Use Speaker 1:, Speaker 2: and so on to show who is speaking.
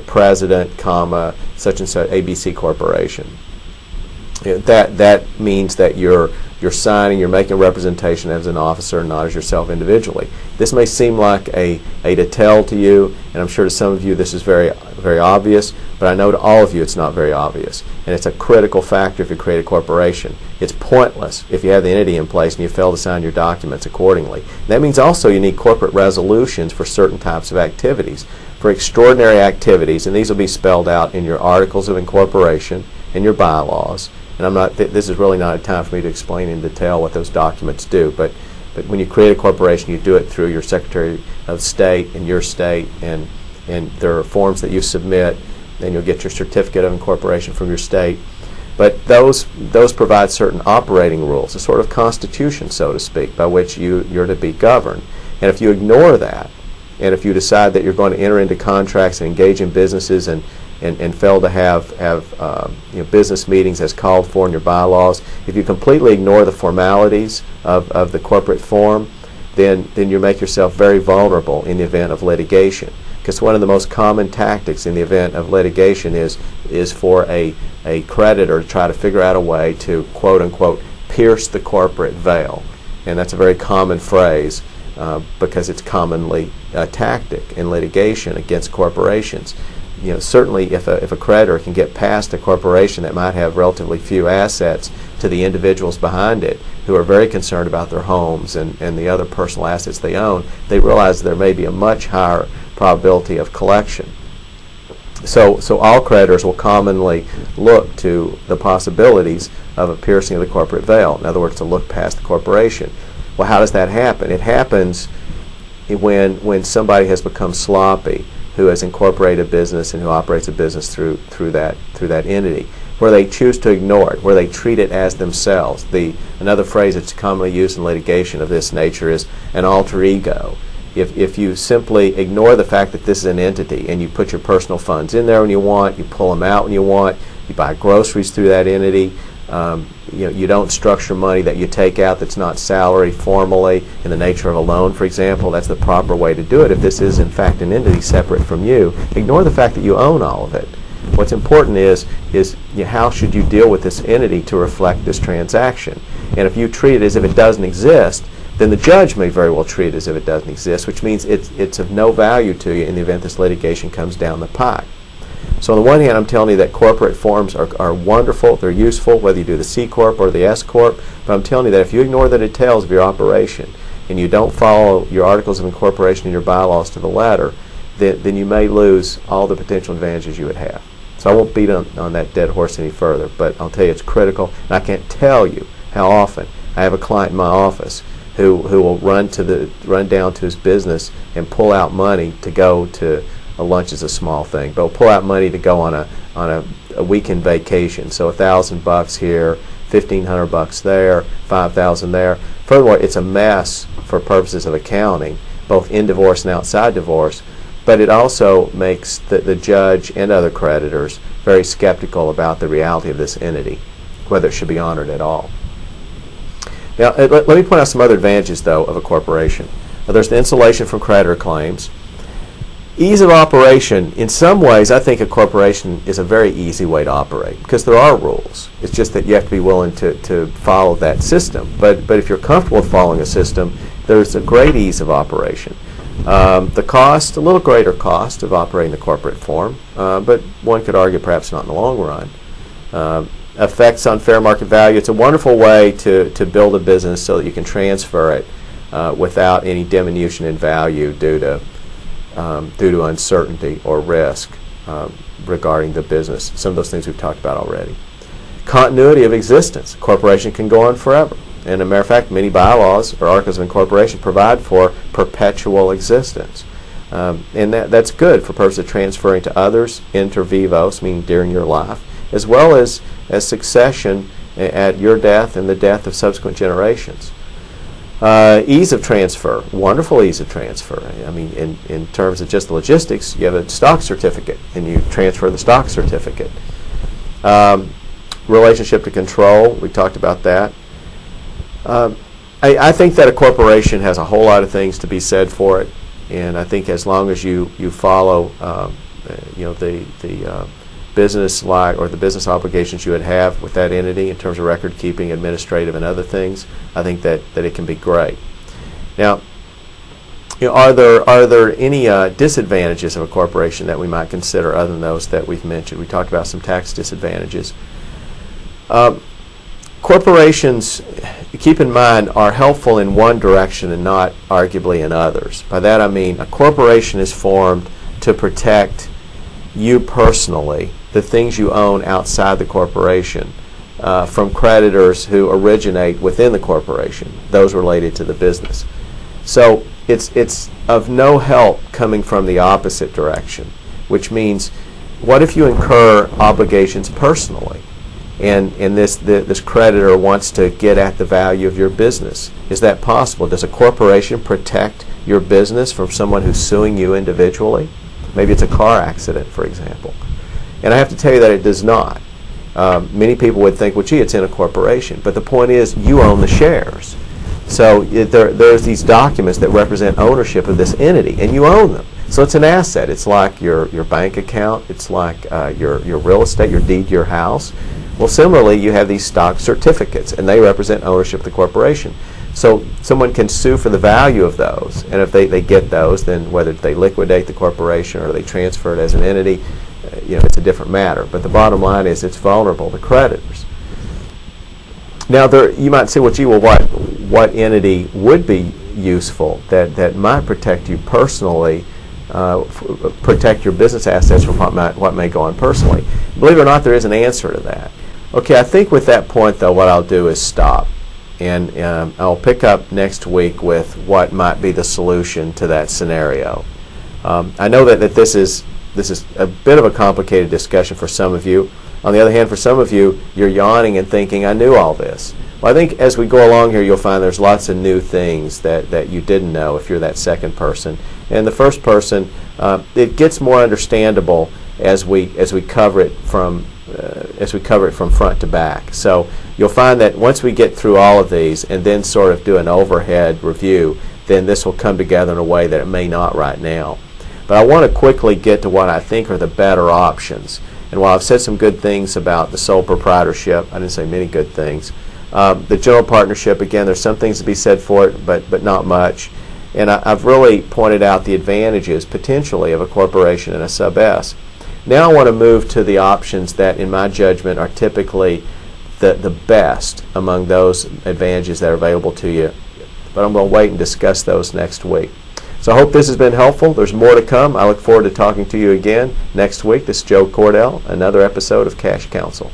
Speaker 1: president, comma, such and such, ABC Corporation. That means that you're signing, you're making a representation as an officer, not as yourself individually. This may seem like a detail to you, and I'm sure to some of you this is very, very obvious, but I know to all of you it's not very obvious. And it's a critical factor if you create a corporation. It's pointless if you have the entity in place and you fail to sign your documents accordingly. That means also you need corporate resolutions for certain types of activities. For extraordinary activities, and these will be spelled out in your articles of incorporation and your bylaws. And I'm not. This is really not a time for me to explain in detail what those documents do. But when you create a corporation, you do it through your Secretary of State in your state, and there are forms that you submit. Then you'll get your certificate of incorporation from your state. But those provide certain operating rules, a sort of constitution, so to speak, by which you're to be governed. And if you ignore that, and if you decide that you're going to enter into contracts and engage in businesses and fail to have business meetings as called for in your bylaws, if you completely ignore the formalities of the corporate form, then you make yourself very vulnerable in the event of litigation. Because one of the most common tactics in the event of litigation is for a creditor to try to figure out a way to, quote unquote, pierce the corporate veil. And that's a very common phrase because it's commonly a tactic in litigation against corporations. Certainly if a creditor can get past a corporation that might have relatively few assets to the individuals behind it who are very concerned about their homes and the other personal assets they own, they realize there may be a much higher probability of collection. So all creditors will commonly look to the possibilities of a piercing of the corporate veil. In other words, to look past the corporation. Well, how does that happen? It happens when somebody has become sloppy, who has incorporated a business and who operates a business through that entity, where they choose to ignore it, where they treat it as themselves. Another phrase that's commonly used in litigation of this nature is an alter ego. If you simply ignore the fact that this is an entity and you put your personal funds in there when you want, you pull them out when you want, you buy groceries through that entity, you don't structure money that you take out that's not salary formally in the nature of a loan, for example. That's the proper way to do it. If this is in fact an entity separate from you, ignore the fact that you own all of it. What's important is how should you deal with this entity to reflect this transaction. And if you treat it as if it doesn't exist, then the judge may very well treat it as if it doesn't exist, which means it's of no value to you in the event this litigation comes down the pike. So on the one hand, I'm telling you that corporate forms are wonderful, they're useful, whether you do the C Corp or the S Corp, but I'm telling you that if you ignore the details of your operation and you don't follow your articles of incorporation and your bylaws to the letter, then you may lose all the potential advantages you would have. So I won't beat on that dead horse any further, but I'll tell you it's critical, and I can't tell you how often I have a client in my office who will run down to his business and pull out money to go to a lunch is a small thing, but we'll pull out money to go on a weekend vacation. So $1,000 here, $1,500 there, $5,000 there. Furthermore, it's a mess for purposes of accounting, both in divorce and outside divorce. But it also makes the judge and other creditors very skeptical about the reality of this entity, whether it should be honored at all. Now, let me point out some other advantages, though, of a corporation. There's the insulation from creditor claims. Ease of operation, in some ways, I think a corporation is a very easy way to operate because there are rules. It's just that you have to be willing to follow that system. But if you're comfortable with following a system, there's a great ease of operation. The cost, a little greater cost of operating the corporate form, but one could argue perhaps not in the long run. Effects on fair market value, it's a wonderful way to build a business so that you can transfer it without any diminution in value due to uncertainty or risk regarding the business. Some of those things we've talked about already. Continuity of existence. A corporation can go on forever. And as a matter of fact, many bylaws or articles of incorporation provide for perpetual existence. And that's good for purposes of transferring to others inter vivos, meaning during your life, as well as succession at your death and the death of subsequent generations. Ease of transfer, wonderful ease of transfer. I mean, in terms of just the logistics, you have a stock certificate and you transfer the stock certificate. Relationship to control, we talked about that. I think that a corporation has a whole lot of things to be said for it, and I think as long as you follow the business or the business obligations you would have with that entity in terms of record keeping, administrative, and other things, I think that it can be great. Now, are there any disadvantages of a corporation that we might consider other than those that we've mentioned? We talked about some tax disadvantages. Corporations, keep in mind, are helpful in one direction and not arguably in others. By that I mean a corporation is formed to protect you personally, the things you own outside the corporation, from creditors who originate within the corporation, those related to the business. So it's of no help coming from the opposite direction, which means, what if you incur obligations personally, and this creditor wants to get at the value of your business? Is that possible? Does a corporation protect your business from someone who's suing you individually? Maybe it's a car accident, for example. And I have to tell you that it does not. Many people would think, well, gee, it's in a corporation. But the point is, you own the shares. So there's these documents that represent ownership of this entity, and you own them. So it's an asset. It's like your bank account. It's like your real estate, your deed to your house. Well, similarly, you have these stock certificates, and they represent ownership of the corporation. So someone can sue for the value of those, and if they get those, then whether they liquidate the corporation or they transfer it as an entity, it's a different matter. But the bottom line is, it's vulnerable to creditors. Now, you might say, well, gee, what entity would be useful that might protect you personally, protect your business assets from what may go on personally? Believe it or not, there is an answer to that. Okay, I think with that point, though, what I'll do is stop. And I'll pick up next week with what might be the solution to that scenario. I know that this is a bit of a complicated discussion for some of you. On the other hand, for some of you, you're yawning and thinking, I knew all this. Well, I think as we go along here, you'll find there's lots of new things that you didn't know if you're that second person. And the first person, it gets more understandable as we cover it from front to back. So you'll find that once we get through all of these and then sort of do an overhead review, then this will come together in a way that it may not right now. But I want to quickly get to what I think are the better options. And while I've said some good things about the sole proprietorship, I didn't say many good things. The general partnership, again, there's some things to be said for it, but not much. And I've really pointed out the advantages, potentially, of a corporation and a sub-S. Now I want to move to the options that, in my judgment, are typically the best among those advantages that are available to you. But I'm going to wait and discuss those next week. So I hope this has been helpful. There's more to come. I look forward to talking to you again next week. This is Joe Cordell, another episode of Cash Counsel.